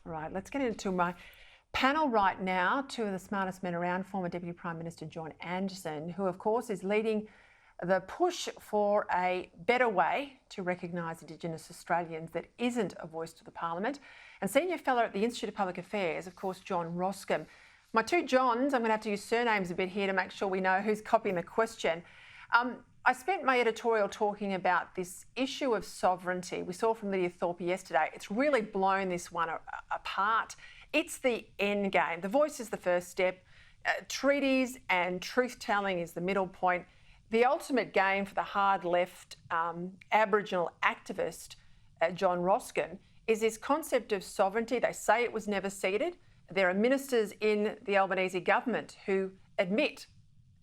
All right, let's get into my panel right now. Two of the smartest men around, former Deputy Prime Minister John Anderson, who of course is leading the push for a better way to recognise Indigenous Australians that isn't a voice to the Parliament, and Senior Fellow at the Institute of Public Affairs, of course, John Roskam. My two Johns, I'm going to have to use surnames a bit here to make sure we know who's copying the question. I spent my editorial talking about this issue of sovereignty. We saw from Lydia Thorpe yesterday, it's really blown this one apart. It's the end game. The voice is the first step. Treaties and truth-telling is the middle point. The ultimate game for the hard left Aboriginal activist, John Roskam, is this concept of sovereignty. They say it was never ceded. There are ministers in the Albanese government who admit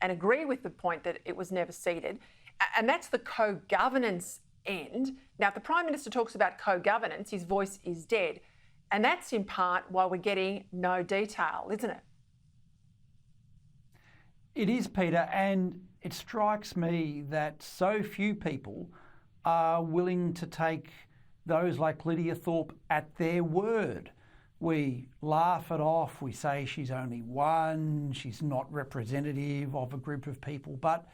and agree with the point that it was never ceded. And that's the co-governance end. Now, if the Prime Minister talks about co-governance, his voice is dead. And that's in part why we're getting no detail, isn't it? It is, Peter, and it strikes me that so few people are willing to take those like Lydia Thorpe at their word. We laugh it off, we say she's only one, she's not representative of a group of people, but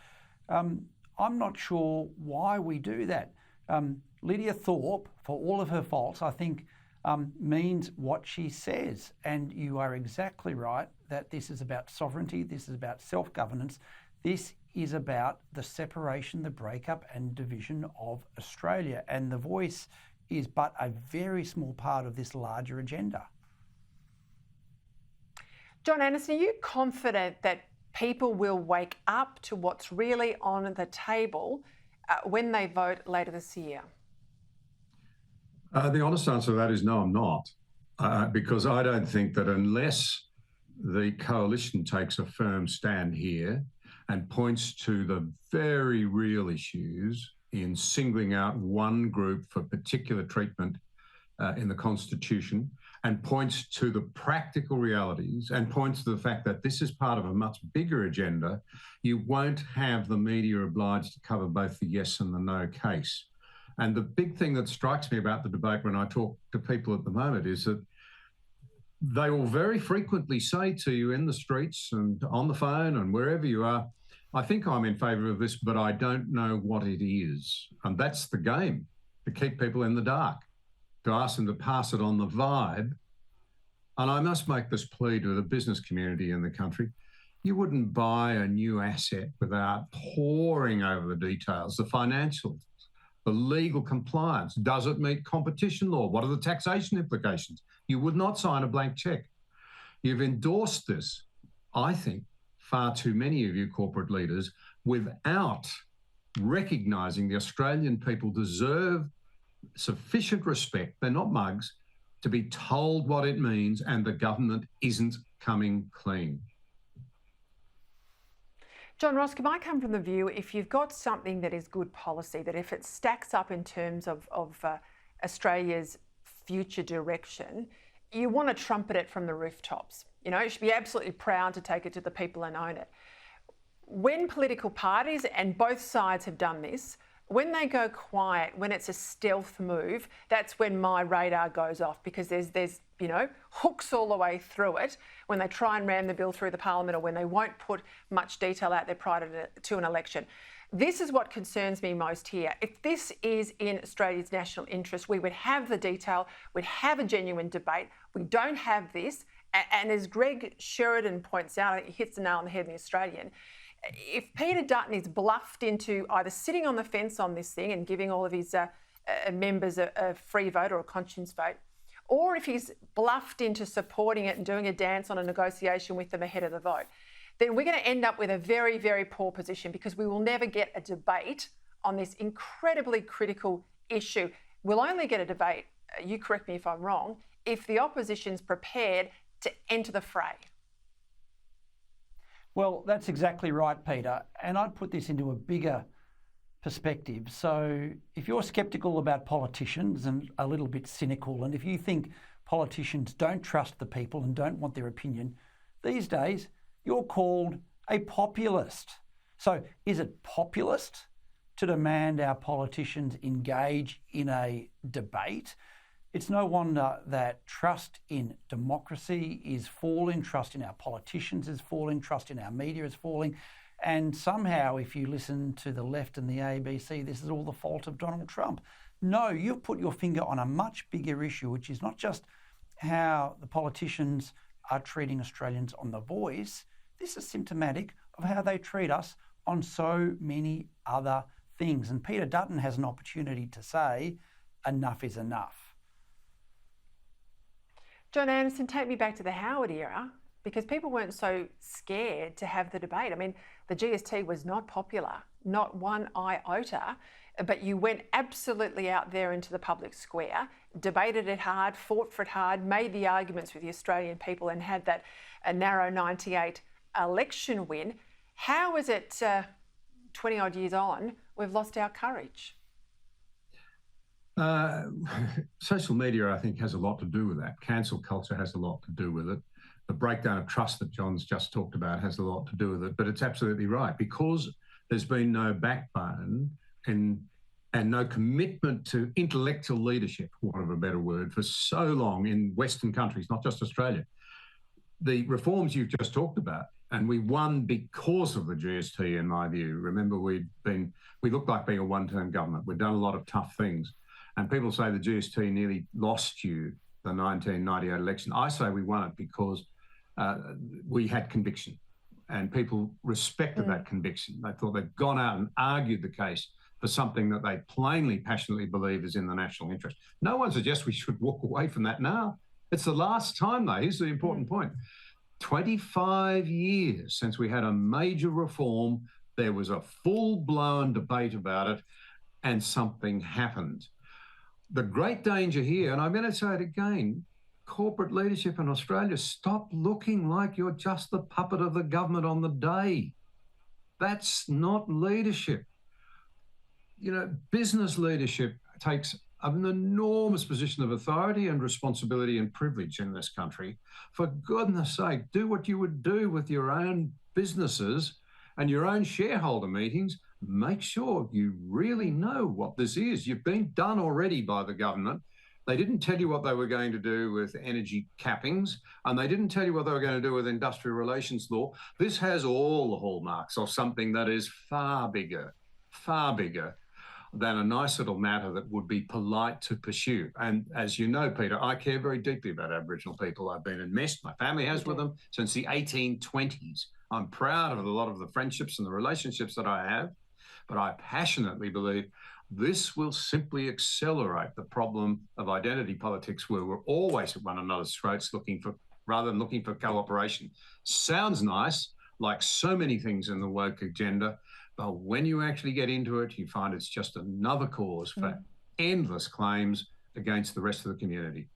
I'm not sure why we do that. Lydia Thorpe, for all of her faults, I think means what she says. And you are exactly right that this is about sovereignty, this is about self-governance, this is about the separation, the breakup and division of Australia. And the voice is but a very small part of this larger agenda. John Anderson, are you confident that people will wake up to what's really on the table when they vote later this year? The honest answer to that is no, I'm not. Because I don't think that unless the coalition takes a firm stand here and points to the very real issues in singling out one group for particular treatment in the Constitution, and points to the practical realities and points to the fact that this is part of a much bigger agenda, you won't have the media obliged to cover both the yes and the no case. And the big thing that strikes me about the debate when I talk to people at the moment is that they will very frequently say to you in the streets and on the phone and wherever you are, I think I'm in favour of this, but I don't know what it is. And that's the game, to keep people in the dark, to ask them to pass it on the vibe. And I must make this plea to the business community in the country. You wouldn't buy a new asset without poring over the details, the financials, the legal compliance. Does it meet competition law? What are the taxation implications? You would not sign a blank cheque. You've endorsed this, I think, far too many of you corporate leaders, without recognising the Australian people deserve sufficient respect, they're not mugs, to be told what it means, and the government isn't coming clean. John Roskam, I come from the view, if you've got something that is good policy, that if it stacks up in terms of Australia's future direction, you want to trumpet it from the rooftops. You know, you should be absolutely proud to take it to the people and own it. When political parties, and both sides have done this, when they go quiet, when it's a stealth move, that's when my radar goes off, because there's you know, hooks all the way through it when they try and ram the bill through the Parliament, or when they won't put much detail out there prior to an election. This is what concerns me most here. If this is in Australia's national interest, we would have the detail, we'd have a genuine debate. We don't have this. And as Greg Sheridan points out, he hits the nail on the head in The Australian, if Peter Dutton is bluffed into either sitting on the fence on this thing and giving all of his members a free vote or a conscience vote, or if he's bluffed into supporting it and doing a dance on a negotiation with them ahead of the vote, then we're going to end up with a very, very poor position, because we will never get a debate on this incredibly critical issue. We'll only get a debate, you correct me if I'm wrong, if the opposition's prepared to enter the fray. Well, that's exactly right, Peter. And I'd put this into a bigger perspective. So if you're sceptical about politicians and a little bit cynical, and if you think politicians don't trust the people and don't want their opinion, these days you're called a populist. So is it populist to demand our politicians engage in a debate? It's no wonder that trust in democracy is falling, trust in our politicians is falling, trust in our media is falling. And somehow, if you listen to the left and the ABC, this is all the fault of Donald Trump. No, you've put your finger on a much bigger issue, which is not just how the politicians are treating Australians on The Voice. This is symptomatic of how they treat us on so many other things. And Peter Dutton has an opportunity to say, enough is enough. John Anderson, take me back to the Howard era, because people weren't so scared to have the debate. I mean, the GST was not popular, not one iota, but you went absolutely out there into the public square, debated it hard, fought for it hard, made the arguments with the Australian people and had that a narrow 98 election win. How is it 20 odd years on, we've lost our courage? Social media, I think, has a lot to do with that. Cancel culture has a lot to do with it. The breakdown of trust that John's just talked about has a lot to do with it. But it's absolutely right. Because there's been no backbone and no commitment to intellectual leadership, for want of a better word, for so long in Western countries, not just Australia. The reforms you've just talked about, and we won because of the GST, in my view. Remember, we looked like being a one-term government. We've done a lot of tough things. And people say the GST nearly lost you the 1998 election. I say we won it because we had conviction and people respected that conviction. They thought they'd gone out and argued the case for something that they plainly, passionately believe is in the national interest. No one suggests we should walk away from that now. It's the last time, though. Here's the important point. 25 years since we had a major reform, there was a full-blown debate about it, and something happened. The great danger here, and I'm going to say it again, corporate leadership in Australia, stop looking like you're just the puppet of the government on the day. That's not leadership. You know, business leadership takes an enormous position of authority and responsibility and privilege in this country. For goodness sake, do what you would do with your own businesses and your own shareholder meetings. Make sure you really know what this is. You've been done already by the government. They didn't tell you what they were going to do with energy cappings, and they didn't tell you what they were going to do with industrial relations law. This has all the hallmarks of something that is far bigger than a nice little matter that would be polite to pursue. And as you know, Peter, I care very deeply about Aboriginal people. I've been enmeshed, my family has with them since the 1820s. I'm proud of a lot of the friendships and the relationships that I have, but I passionately believe this will simply accelerate the problem of identity politics, where we're always at one another's throats rather than looking for cooperation. Sounds nice, like so many things in the woke agenda, but when you actually get into it, you find it's just another cause for endless claims against the rest of the community.